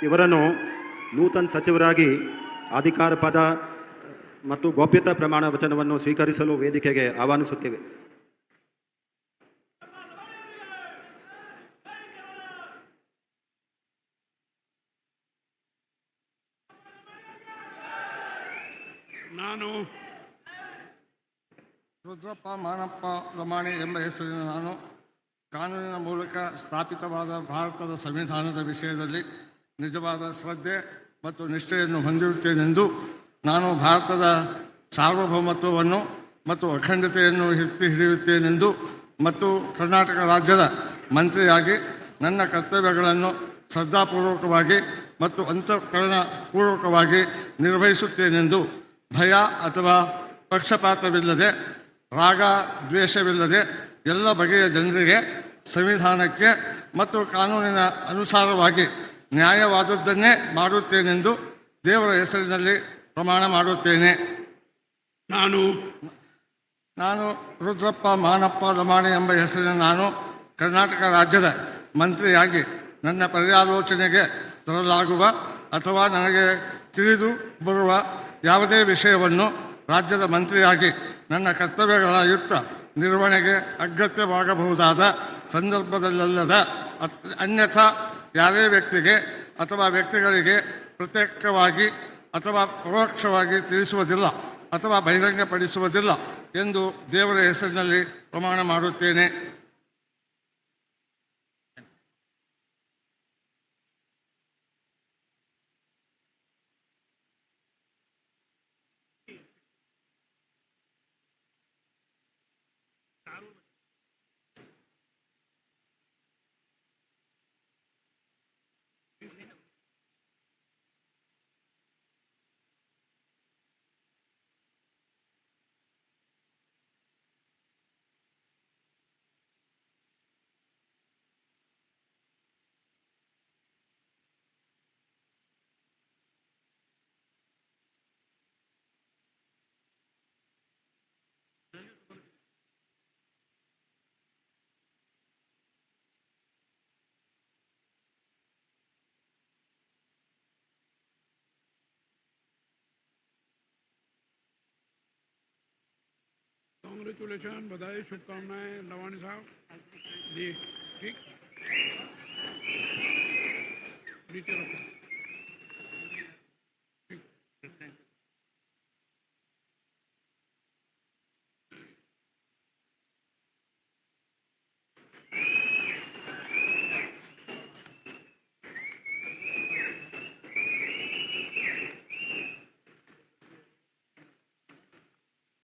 ಇವರನ್ನು ನೂತನ ಸಚಿವರಾಗಿ ಅಧಿಕಾರ ಪದ ಮತ್ತು ಗೋಪ್ಯತಾ ಪ್ರಮಾಣ ವಚನವನ್ನು ಸ್ವೀಕರಿಸಲು ವೇದಿಕೆಗೆ ಆಹ್ವಾನಿಸುತ್ತೇವೆ. ನಾನು ರುದ್ರಪ್ಪ ಮಾನಪ್ಪ ಲಮಾಣಿ ಎಂಬ ಹೆಸರಿನ ನಾನು ಕಾನೂನಿನ ಮೂಲಕ ಸ್ಥಾಪಿತವಾದ ಭಾರತದ ಸಂವಿಧಾನದ ವಿಷಯದಲ್ಲಿ ನಿಜವಾದ ಶ್ರದ್ಧೆ ಮತ್ತು ನಿಷ್ಠೆಯನ್ನು ಹೊಂದಿರುತ್ತೇನೆಂದು, ನಾನು ಭಾರತದ ಸಾರ್ವಭೌಮತ್ವವನ್ನು ಮತ್ತು ಅಖಂಡತೆಯನ್ನು ಎತ್ತಿ ಹಿಡಿಯುತ್ತೇನೆಂದು ಮತ್ತು ಕರ್ನಾಟಕ ರಾಜ್ಯದ ಮಂತ್ರಿಯಾಗಿ ನನ್ನ ಕರ್ತವ್ಯಗಳನ್ನು ಶ್ರದ್ಧಾಪೂರ್ವಕವಾಗಿ ಮತ್ತು ಅಂತಃಕರಣಪೂರ್ವಕವಾಗಿ ನಿರ್ವಹಿಸುತ್ತೇನೆಂದು ಭಯ ಅಥವಾ ಪಕ್ಷಪಾತವಿಲ್ಲದೆ, ರಾಗ ದ್ವೇಷವಿಲ್ಲದೆ ಎಲ್ಲ ಬಗೆಯ ಜನರಿಗೆ ಸಂವಿಧಾನಕ್ಕೆ ಮತ್ತು ಕಾನೂನಿನ ಅನುಸಾರವಾಗಿ ನ್ಯಾಯವಾದದ್ದನ್ನೇ ಮಾಡುತ್ತೇನೆಂದು ದೇವರ ಹೆಸರಿನಲ್ಲಿ ಪ್ರಮಾಣ ಮಾಡುತ್ತೇನೆ. ನಾನು ರುದ್ರಪ್ಪ ಮಾನಪ್ಪ ಲಮಾಣಿ ಎಂಬ ಹೆಸರಿನ ನಾನು ಕರ್ನಾಟಕ ರಾಜ್ಯದ ಮಂತ್ರಿಯಾಗಿ ನನ್ನ ಪರ್ಯಾಲೋಚನೆಗೆ ತರಲಾಗುವ ಅಥವಾ ನನಗೆ ತಿಳಿದು ಬರುವ ಯಾವುದೇ ವಿಷಯವನ್ನು ರಾಜ್ಯದ ಮಂತ್ರಿಯಾಗಿ ನನ್ನ ಕರ್ತವ್ಯಗಳ ಯುಕ್ತ ನಿರ್ವಹಣೆಗೆ ಅಗತ್ಯವಾಗಬಹುದಾದ ಸಂದರ್ಭದಲ್ಲದ ಅನ್ಯಥಾ ಯಾರೇ ವ್ಯಕ್ತಿಗೆ ಅಥವಾ ವ್ಯಕ್ತಿಗಳಿಗೆ ಪ್ರತ್ಯೇಕವಾಗಿ ಅಥವಾ ಪರೋಕ್ಷವಾಗಿ ತಿಳಿಸುವುದಿಲ್ಲ ಅಥವಾ ಬಹಿರಂಗಪಡಿಸುವುದಿಲ್ಲ ಎಂದು ದೇವರ ಹೆಸರಿನಲ್ಲಿ ಪ್ರಮಾಣ ಮಾಡುತ್ತೇನೆ. कांग्रेचुलेशन, बधाई, शुभकामनाएं लवानी साहब जी। ठीक नीचे रखो।